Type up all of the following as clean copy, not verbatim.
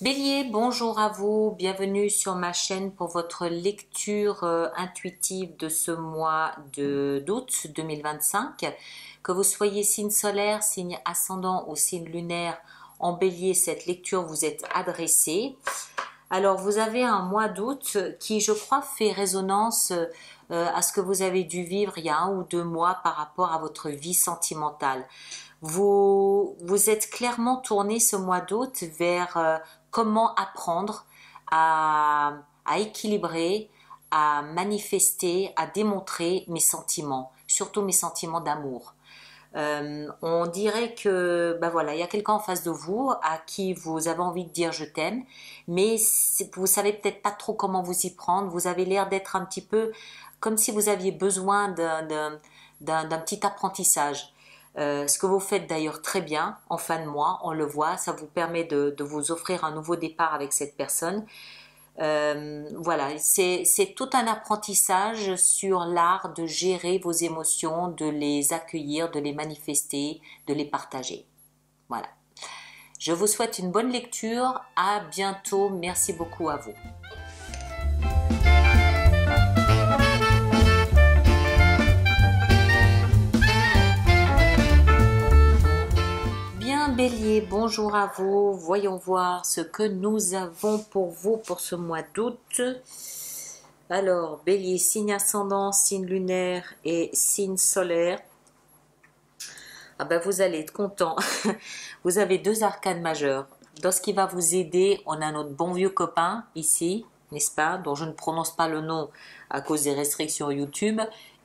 Bélier, bonjour à vous, bienvenue sur ma chaîne pour votre lecture intuitive de ce mois d'août 2025. Que vous soyez signe solaire, signe ascendant ou signe lunaire, en Bélier, cette lecture vous est adressée. Alors, vous avez un mois d'août qui, je crois, fait résonance à ce que vous avez dû vivre il y a 1 ou 2 mois par rapport à votre vie sentimentale. Vous êtes clairement tourné ce mois d'août vers comment apprendre à équilibrer, à manifester, à démontrer mes sentiments, surtout mes sentiments d'amour. On dirait que ben voilà, il y a quelqu'un en face de vous à qui vous avez envie de dire je t'aime, mais vous savez peut-être pas trop comment vous y prendre. Vous avez l'air d'être un petit peu comme si vous aviez besoin d'un petit apprentissage. Ce que vous faites d'ailleurs très bien en fin de mois, on le voit, ça vous permet de vous offrir un nouveau départ avec cette personne. Voilà, c'est tout un apprentissage sur l'art de gérer vos émotions, de les accueillir, de les manifester, de les partager. Voilà. Je vous souhaite une bonne lecture. À bientôt. Merci beaucoup à vous. Bien, Bélier, bonjour à vous. Voyons voir ce que nous avons pour vous pour ce mois d'août. Alors, Bélier, signe ascendant, signe lunaire et signe solaire. Ah ben, vous allez être content. Vous avez 2 arcanes majeurs. Dans ce qui va vous aider, on a notre bon vieux copain ici, n'est-ce pas, dont je ne prononce pas le nom à cause des restrictions YouTube.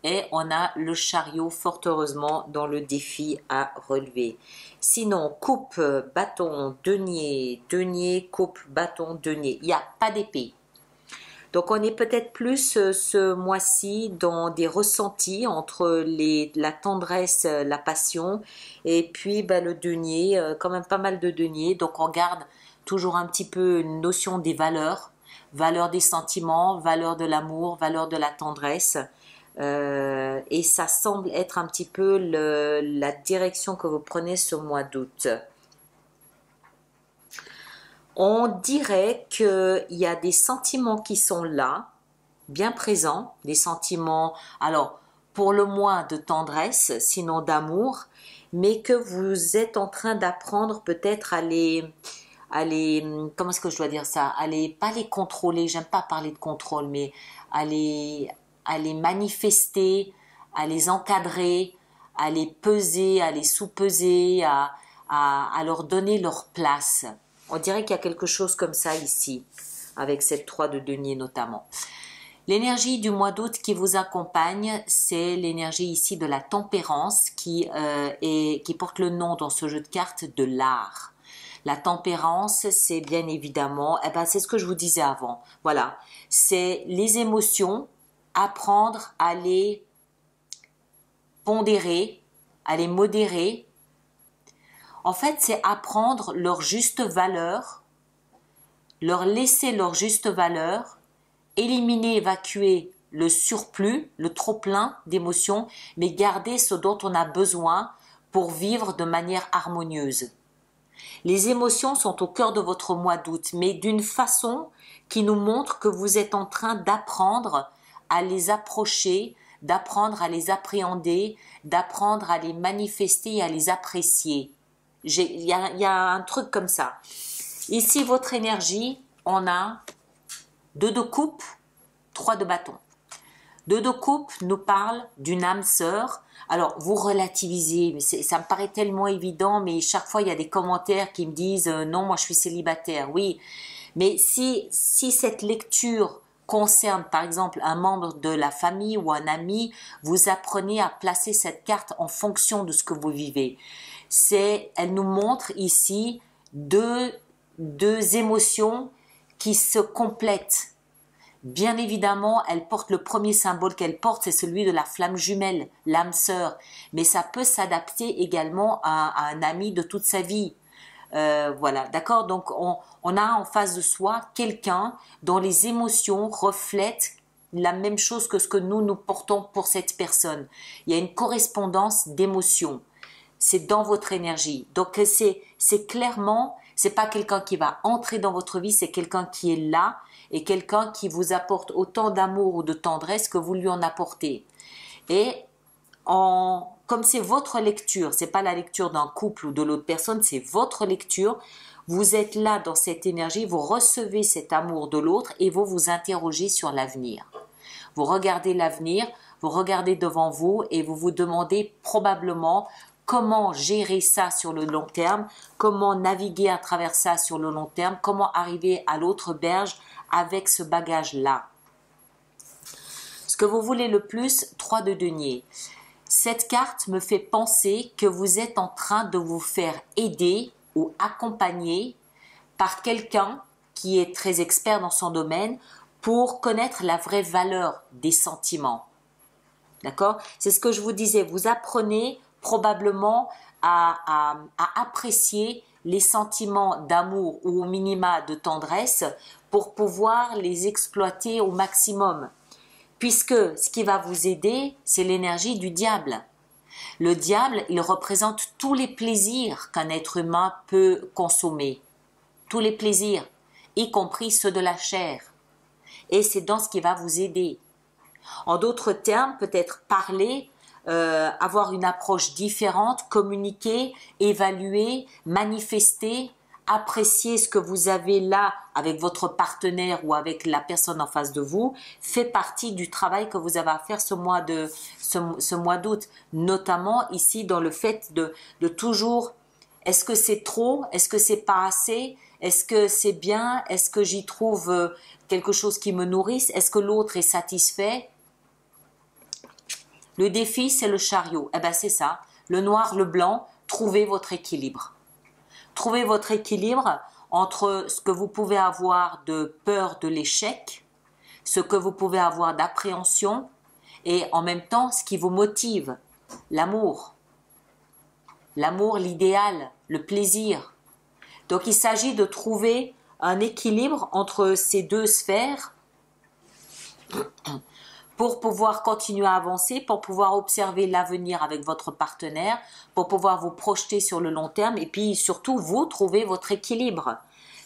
Et on a le chariot, fort heureusement, dans le défi à relever. Sinon, coupe, bâton, denier, denier, coupe, bâton, denier. Il n'y a pas d'épée. Donc on est peut-être plus ce mois-ci dans des ressentis entre la tendresse, la passion et puis le denier, quand même pas mal de denier. Donc on garde toujours un petit peu une notion des valeurs, valeur des sentiments, valeur de l'amour, valeur de la tendresse. Et ça semble être un petit peu la direction que vous prenez ce mois d'août. On dirait qu'il y a des sentiments qui sont là, bien présents, des sentiments, alors pour le moins de tendresse, sinon d'amour, mais que vous êtes en train d'apprendre peut-être comment est-ce que je dois dire ça, pas les contrôler, j'aime pas parler de contrôle, mais à les manifester, à les encadrer, à les peser, à les sous-peser, à leur donner leur place. On dirait qu'il y a quelque chose comme ça ici, avec cette 3 de denier notamment. L'énergie du mois d'août qui vous accompagne, c'est l'énergie ici de la tempérance qui porte le nom dans ce jeu de cartes de l'art. La tempérance, c'est bien évidemment, c'est ce que je vous disais avant. Voilà, c'est les émotions, apprendre à les pondérer, à les modérer. En fait, c'est apprendre leur juste valeur, leur laisser leur juste valeur, éliminer, évacuer le surplus, le trop-plein d'émotions, mais garder ce dont on a besoin pour vivre de manière harmonieuse. Les émotions sont au cœur de votre mois d'août, mais d'une façon qui nous montre que vous êtes en train d'apprendre à les approcher, d'apprendre à les appréhender, d'apprendre à les manifester et à les apprécier. Il y a un truc comme ça. Ici, votre énergie, on a 2 de coupe, 3 de bâton. 2 de coupe nous parle d'une âme sœur. Alors, vous relativisez, mais ça me paraît tellement évident, mais chaque fois, il y a des commentaires qui me disent non, moi, je suis célibataire. Oui, mais si cette lecture concerne, par exemple, un membre de la famille ou un ami, vous apprenez à placer cette carte en fonction de ce que vous vivez. Elle nous montre ici deux émotions qui se complètent. Bien évidemment, elle porte le premier symbole qu'elle porte, c'est celui de la flamme jumelle, l'âme sœur. Mais ça peut s'adapter également à un ami de toute sa vie. Voilà, d'accord. Donc, on a en face de soi quelqu'un dont les émotions reflètent la même chose que ce que nous portons pour cette personne. Il y a une correspondance d'émotions. C'est dans votre énergie. Donc, c'est clairement, C'est pas quelqu'un qui va entrer dans votre vie, c'est quelqu'un qui est là et quelqu'un qui vous apporte autant d'amour ou de tendresse que vous lui en apportez. Et comme c'est votre lecture, c'est pas la lecture d'un couple ou de l'autre personne, c'est votre lecture. Vous êtes là dans cette énergie, vous recevez cet amour de l'autre et vous vous interrogez sur l'avenir. Vous regardez l'avenir, vous regardez devant vous et vous vous demandez probablement comment gérer ça sur le long terme, comment naviguer à travers ça sur le long terme, comment arriver à l'autre berge avec ce bagage-là. Ce que vous voulez le plus, 3 de denier. Cette carte me fait penser que vous êtes en train de vous faire aider ou accompagner par quelqu'un qui est très expert dans son domaine pour connaître la vraie valeur des sentiments. D'accord? C'est ce que je vous disais, vous apprenez probablement à apprécier les sentiments d'amour ou au minima de tendresse pour pouvoir les exploiter au maximum. Puisque ce qui va vous aider, c'est l'énergie du diable. Le diable, il représente tous les plaisirs qu'un être humain peut consommer. Tous les plaisirs, y compris ceux de la chair. Et c'est dans ce qui va vous aider. En d'autres termes, peut-être parler, avoir une approche différente, communiquer, évaluer, manifester, apprécier ce que vous avez là avec votre partenaire ou avec la personne en face de vous, fait partie du travail que vous avez à faire ce mois d'août, notamment ici dans le fait de toujours, est-ce que c'est trop, est-ce que c'est pas assez, est-ce que c'est bien, est-ce que j'y trouve quelque chose qui me nourrisse, est-ce que l'autre est satisfait? Le défi, c'est le chariot. Eh bien, c'est ça. Le noir, le blanc, trouvez votre équilibre. Trouvez votre équilibre entre ce que vous pouvez avoir de peur de l'échec, ce que vous pouvez avoir d'appréhension et en même temps ce qui vous motive, l'amour. L'amour, l'idéal, le plaisir. Donc, il s'agit de trouver un équilibre entre ces deux sphères pour pouvoir continuer à avancer, pour pouvoir observer l'avenir avec votre partenaire, pour pouvoir vous projeter sur le long terme et puis surtout vous trouver votre équilibre.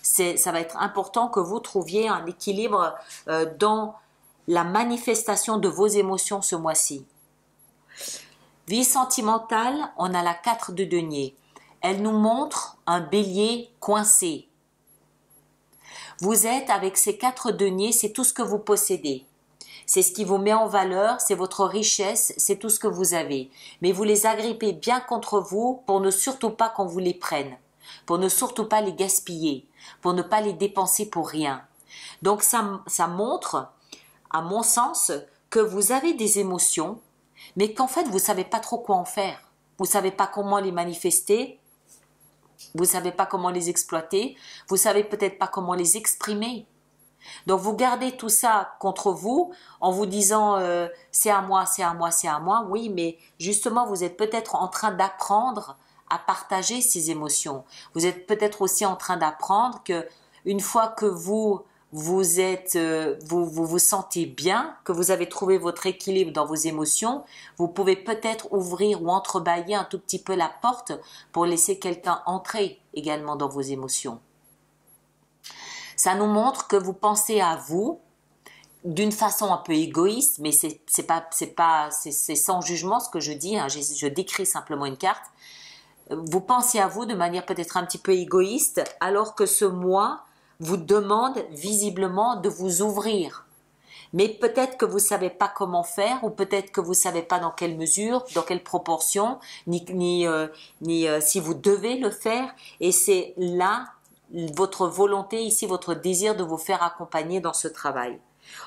Ça va être important que vous trouviez un équilibre dans la manifestation de vos émotions ce mois-ci. Vie sentimentale, on a la 4 de denier. Elle nous montre un bélier coincé. Vous êtes avec ces 4 deniers, c'est tout ce que vous possédez. C'est ce qui vous met en valeur, c'est votre richesse, c'est tout ce que vous avez. Mais vous les agrippez bien contre vous pour ne surtout pas qu'on vous les prenne, pour ne surtout pas les gaspiller, pour ne pas les dépenser pour rien. Donc ça montre, à mon sens, que vous avez des émotions, mais qu'en fait vous ne savez pas trop quoi en faire. Vous ne savez pas comment les manifester, vous ne savez pas comment les exploiter, vous ne savez peut-être pas comment les exprimer. Donc vous gardez tout ça contre vous en vous disant c'est à moi, c'est à moi, c'est à moi. Oui, mais justement vous êtes peut-être en train d'apprendre à partager ces émotions. Vous êtes peut-être aussi en train d'apprendre que une fois que vous vous sentez bien, que vous avez trouvé votre équilibre dans vos émotions, vous pouvez peut-être ouvrir ou entrebâiller un tout petit peu la porte pour laisser quelqu'un entrer également dans vos émotions. Ça nous montre que vous pensez à vous d'une façon un peu égoïste, mais c'est sans jugement ce que je dis, hein, je décris simplement une carte. Vous pensez à vous de manière peut-être un petit peu égoïste, alors que ce mois vous demande visiblement de vous ouvrir. Mais peut-être que vous ne savez pas comment faire, ou peut-être que vous ne savez pas dans quelle mesure, dans quelle proportion, ni si vous devez le faire, et c'est là votre volonté ici, votre désir de vous faire accompagner dans ce travail.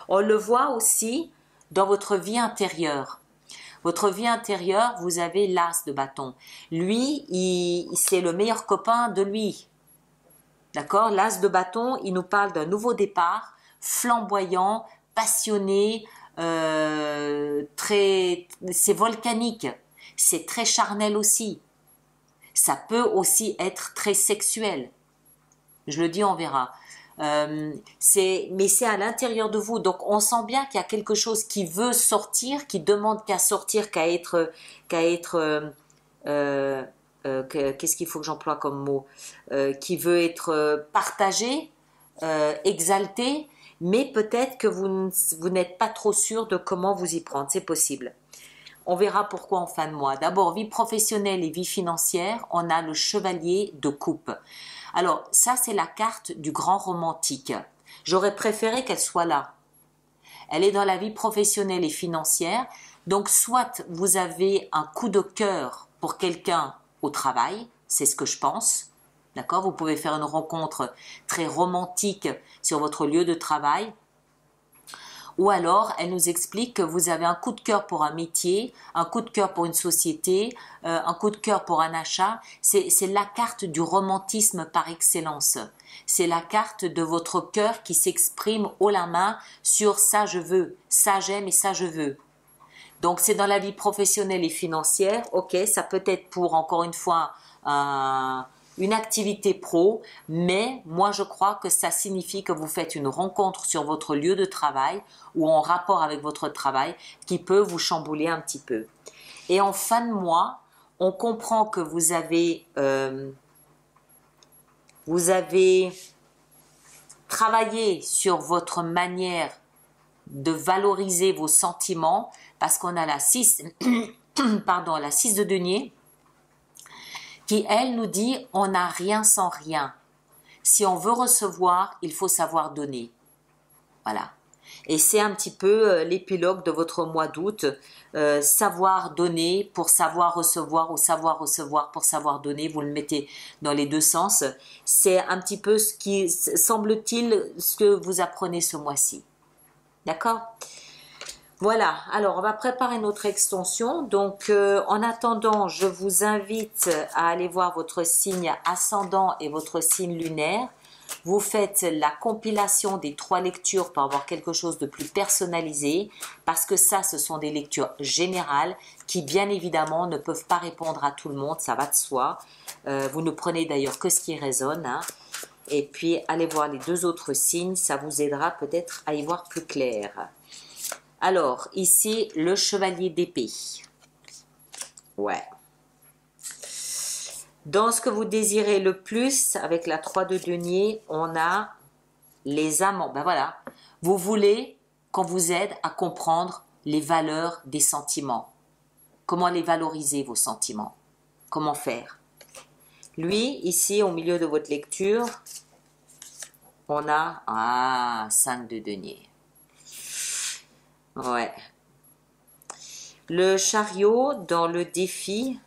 On le voit aussi dans votre vie intérieure. Votre vie intérieure, vous avez l'as de bâton. Lui, c'est le meilleur copain de lui. D'accord? L'as de bâton, il nous parle d'un nouveau départ, flamboyant, passionné, c'est volcanique, c'est très charnel aussi. Ça peut aussi être très sexuel. Je le dis, on verra. Mais c'est à l'intérieur de vous. Donc, on sent bien qu'il y a quelque chose qui veut sortir, qui demande qu'à sortir, qu'à être qu'est-ce qu'il faut que j'emploie comme mot, qui veut être partagé, exalté, mais peut-être que vous n'êtes pas trop sûr de comment vous y prendre, c'est possible. On verra pourquoi en fin de mois. D'abord, vie professionnelle et vie financière, on a le chevalier de coupe. Alors, ça, c'est la carte du grand romantique. J'aurais préféré qu'elle soit là. Elle est dans la vie professionnelle et financière. Donc, soit vous avez un coup de cœur pour quelqu'un au travail, c'est ce que je pense. D'accord? Vous pouvez faire une rencontre très romantique sur votre lieu de travail. Ou alors, elle nous explique que vous avez un coup de cœur pour un métier, un coup de cœur pour une société, un coup de cœur pour un achat. C'est la carte du romantisme par excellence. C'est la carte de votre cœur qui s'exprime haut la main sur ça je veux, ça j'aime et ça je veux. Donc, c'est dans la vie professionnelle et financière. Ok, ça peut être pour, encore une fois, une activité pro, mais moi je crois que ça signifie que vous faites une rencontre sur votre lieu de travail ou en rapport avec votre travail qui peut vous chambouler un petit peu. Et en fin de mois, on comprend que vous avez travaillé sur votre manière de valoriser vos sentiments parce qu'on a la 6, pardon, la 6 de denier qui, elle, nous dit on n'a rien sans rien. Si on veut recevoir, il faut savoir donner. Voilà. Et c'est un petit peu l'épilogue de votre mois d'août. Savoir donner pour savoir recevoir ou savoir recevoir pour savoir donner. Vous le mettez dans les deux sens. C'est un petit peu ce qui, semble-t-il, ce que vous apprenez ce mois-ci. D'accord ? Voilà, alors on va préparer notre extension. Donc en attendant, je vous invite à aller voir votre signe ascendant et votre signe lunaire. Vous faites la compilation des 3 lectures pour avoir quelque chose de plus personnalisé, parce que ça, ce sont des lectures générales qui, bien évidemment, ne peuvent pas répondre à tout le monde, ça va de soi. Vous ne prenez d'ailleurs que ce qui résonne, hein. Et puis, allez voir les 2 autres signes, ça vous aidera peut-être à y voir plus clair. Alors, ici, le chevalier d'épée. Ouais. Dans ce que vous désirez le plus, avec la 3 de denier, on a les amants. Ben voilà, vous voulez qu'on vous aide à comprendre les valeurs des sentiments. Comment les valoriser, vos sentiments? Comment faire? Lui, ici, au milieu de votre lecture, on a 5 de denier. Ouais. Le chariot dans le défi.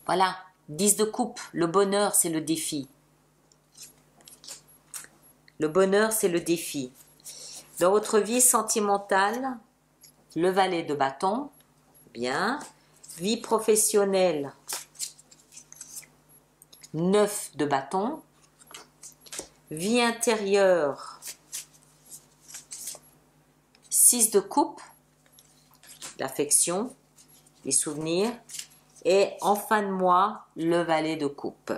Voilà, 10 de coupe. Le bonheur, c'est le défi. Le bonheur, c'est le défi. Dans votre vie sentimentale, le valet de bâton. Bien. Vie professionnelle, 9 de bâton. Vie intérieure, 6 de coupe, l'affection, les souvenirs, et en fin de mois, le valet de coupe.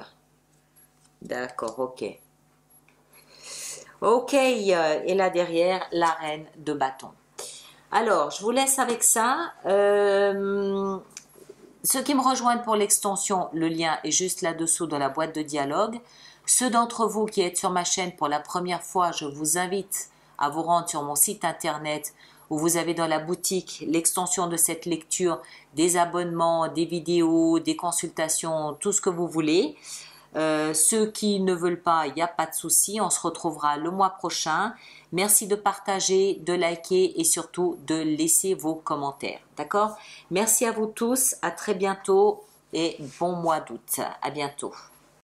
D'accord, ok. Ok, et là derrière, la reine de bâton. Alors, je vous laisse avec ça. Ceux qui me rejoignent pour l'extension, le lien est juste là-dessous dans la boîte de dialogue. Ceux d'entre vous qui êtes sur ma chaîne pour la première fois, je vous invite à vous rendre sur mon site internet où vous avez dans la boutique l'extension de cette lecture, des abonnements, des vidéos, des consultations, tout ce que vous voulez. Ceux qui ne veulent pas, il n'y a pas de souci, on se retrouvera le mois prochain. Merci de partager, de liker et surtout de laisser vos commentaires. D'accord? Merci à vous tous, à très bientôt et bon mois d'août. À bientôt.